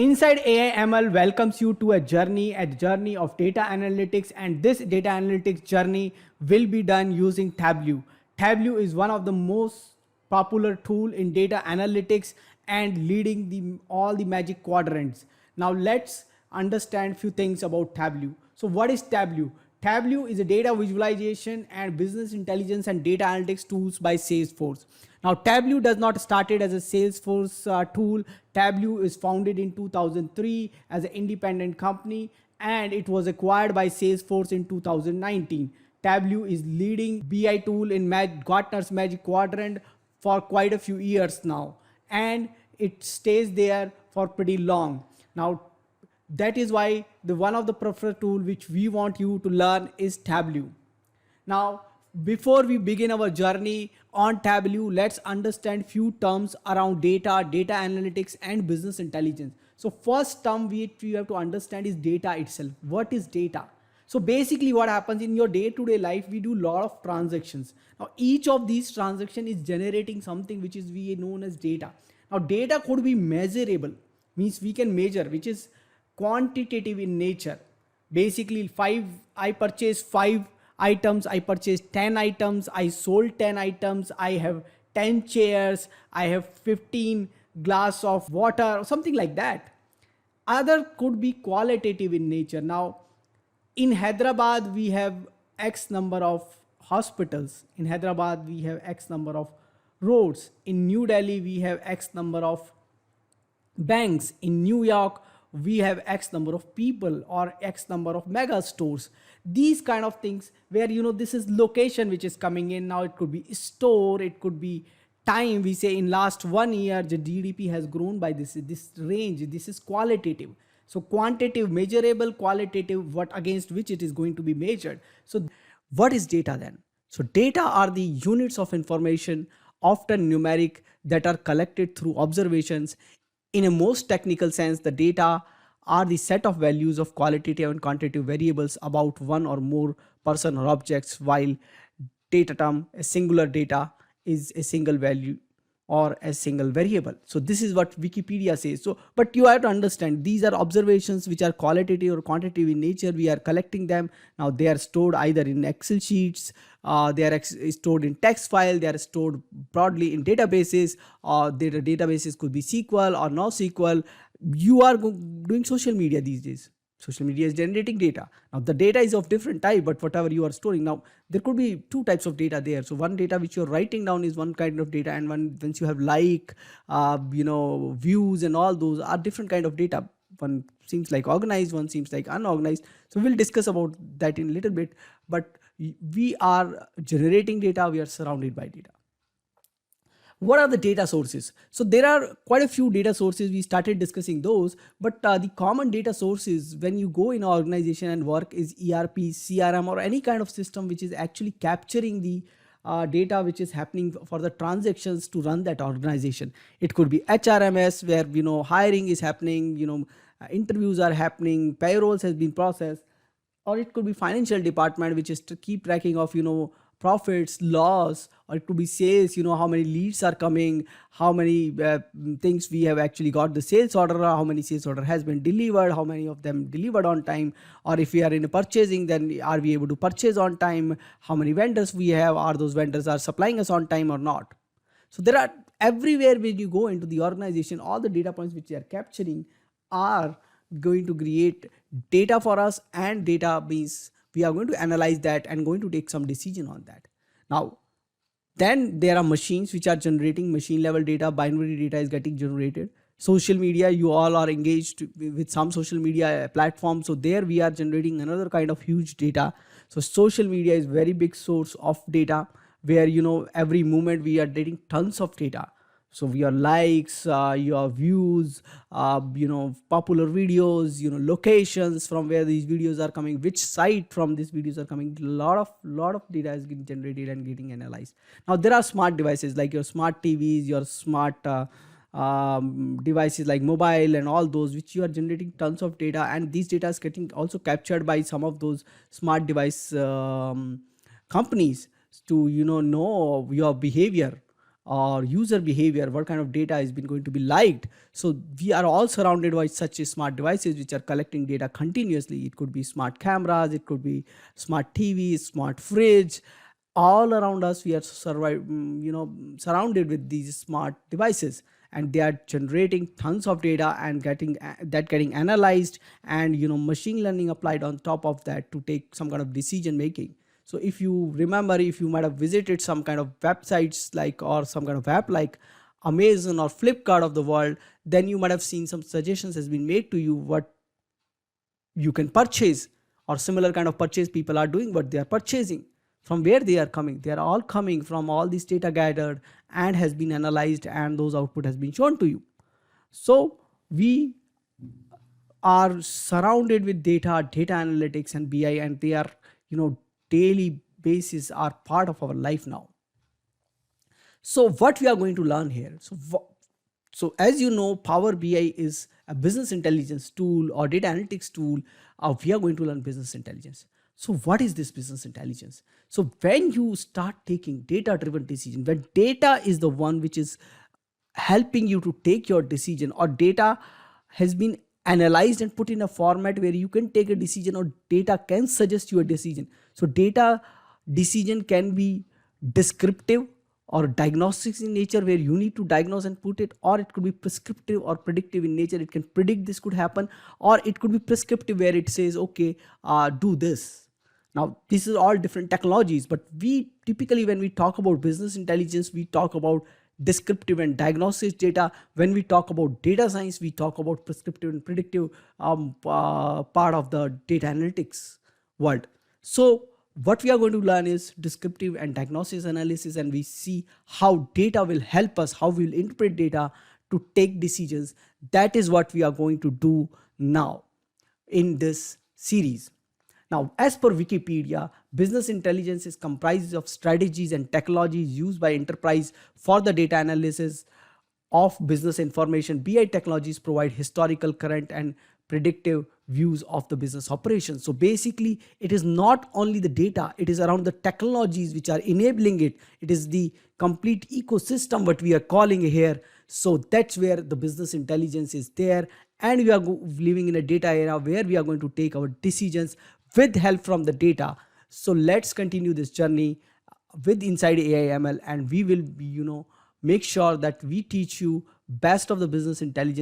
Inside AI ML welcomes you to a journey of data analytics, and this data analytics journey will be done using Tableau. Tableau is one of the most popular tool in data analytics and leading all the magic quadrants. Now let's understand few things about Tableau. So what is Tableau? Tableau is a data visualization and business intelligence and data analytics tools by Salesforce. Now, Tableau does not started as a Salesforce tool. Tableau is founded in 2003 as an independent company, and it was acquired by Salesforce in 2019. Tableau is leading BI tool in Gartner's Magic Quadrant for quite a few years now, and it stays there for pretty long. Now, that is why the one of the preferred tool which we want you to learn is Tableau. Now, before we begin our journey on Tableau, let's understand few terms around data, data analytics, and business intelligence. So first term we have to understand is data itself. What is data? So basically what happens in your day-to-day life, we do a lot of transactions. Now each of these transactions is generating something which is we known as data. Now data could be measurable, means we can measure, which is quantitative in nature. Basically I purchase 5 items, I purchased 10 items, I sold 10 items, I have 10 chairs, I have 15 glass of water, something like that. Other could be qualitative in nature. Now in Hyderabad we have X number of hospitals, in Hyderabad we have X number of roads, in New Delhi we have X number of banks, in New York we have X number of people or X number of mega stores. These kind of things where this is location which is coming in. Now it could be store, it could be time. We say in last 1 year the GDP has grown by this range. This is qualitative. So quantitative, measurable, qualitative, what against which it is going to be measured. So what is data then? So data are the units of information, often numeric, that are collected through observations. In a most technical sense, the data are the set of values of qualitative and quantitative variables about one or more person or objects, while data term, a singular data, is a single value or a single variable. So this is what Wikipedia says. So, but you have to understand these are observations which are qualitative or quantitative in nature. We are collecting them. Now they are stored either in Excel sheets, they are stored in text file, they are stored broadly in databases, or their databases could be SQL or NoSQL. You are doing social media these days. Social media is generating data. Now the data is of different type, but whatever you are storing, now there could be two types of data there. So one data which you're writing down is one kind of data, and once you have views and all those are different kind of data. One seems like organized, one seems like unorganized. So we'll discuss about that in a little bit, but we are generating data, we are surrounded by data. What are the data sources? So there are quite a few data sources. We started discussing those, but the common data sources when you go in an organization and work is ERP, CRM, or any kind of system which is actually capturing the data which is happening for the transactions to run that organization. It could be HRMS where hiring is happening, interviews are happening, payrolls has been processed, or it could be financial department which is to keep tracking of profits, loss, or it could be sales, how many leads are coming, how many things we have actually got the sales order, how many sales order has been delivered, how many of them delivered on time, or if we are in purchasing, then are we able to purchase on time, how many vendors we have, are those vendors are supplying us on time or not. So there are everywhere when you go into the organization, all the data points which they are capturing are going to create data for us, and data means we are going to analyze that and going to take some decision on that. Now, then there are machines which are generating machine level data, binary data is getting generated. Social media, you all are engaged with some social media platforms. So there we are generating another kind of huge data. So social media is very big source of data where, every moment we are getting tons of data. So your likes, your views, popular videos, locations from where these videos are coming, which site from these videos are coming. Lot of data is getting generated and getting analyzed. Now there are smart devices like your smart TVs, your smart devices like mobile and all those, which you are generating tons of data, and these data is getting also captured by some of those smart device companies to know your behavior. or user behavior, what kind of data is been going to be liked. So we are all surrounded by such smart devices which are collecting data continuously. It could be smart cameras, it could be smart TV, smart fridge. All around us we are surrounded with these smart devices, and they are generating tons of data and getting analyzed, and machine learning applied on top of that to take some kind of decision making. So if you remember, if you might have visited some kind of websites like, or some kind of app like Amazon or Flipkart of the world, then you might have seen some suggestions has been made to you what you can purchase, or similar kind of purchase people are doing, what they are purchasing, from where they are coming. They are all coming from all this data gathered and has been analyzed, and those output has been shown to you. So we are surrounded with data analytics and BI, and they are, daily basis are part of our life now. So what we are going to learn here, so as you know, Power BI is a business intelligence tool or data analytics tool. We are going to learn business intelligence. So what is this business intelligence? So when you start taking data driven decision, when data is the one which is helping you to take your decision, or data has been analyzed and put in a format where you can take a decision, or data can suggest you a decision. So data decision can be descriptive or diagnostics in nature, where you need to diagnose and put it, or it could be prescriptive or predictive in nature. It can predict this could happen, or it could be prescriptive where it says, okay, do this. Now this is all different technologies, but we typically, when we talk about business intelligence, we talk about descriptive and diagnostic data. When we talk about data science, we talk about prescriptive and predictive part of the data analytics world. So what we are going to learn is descriptive and diagnosis analysis, and we see how data will help us, how we will interpret data to take decisions. That is what we are going to do now in this series. Now, as per Wikipedia, business intelligence is comprised of strategies and technologies used by enterprise for the data analysis of business information. BI technologies provide historical, current, and predictive views of the business operations. So basically, it is not only the data, it is around the technologies which are enabling it. It is the complete ecosystem, what we are calling here. So that's where the business intelligence is there. And we are living in a data era where we are going to take our decisions with help from the data. So let's continue this journey with Inside AI ML, and we will be, make sure that we teach you best of the business intelligence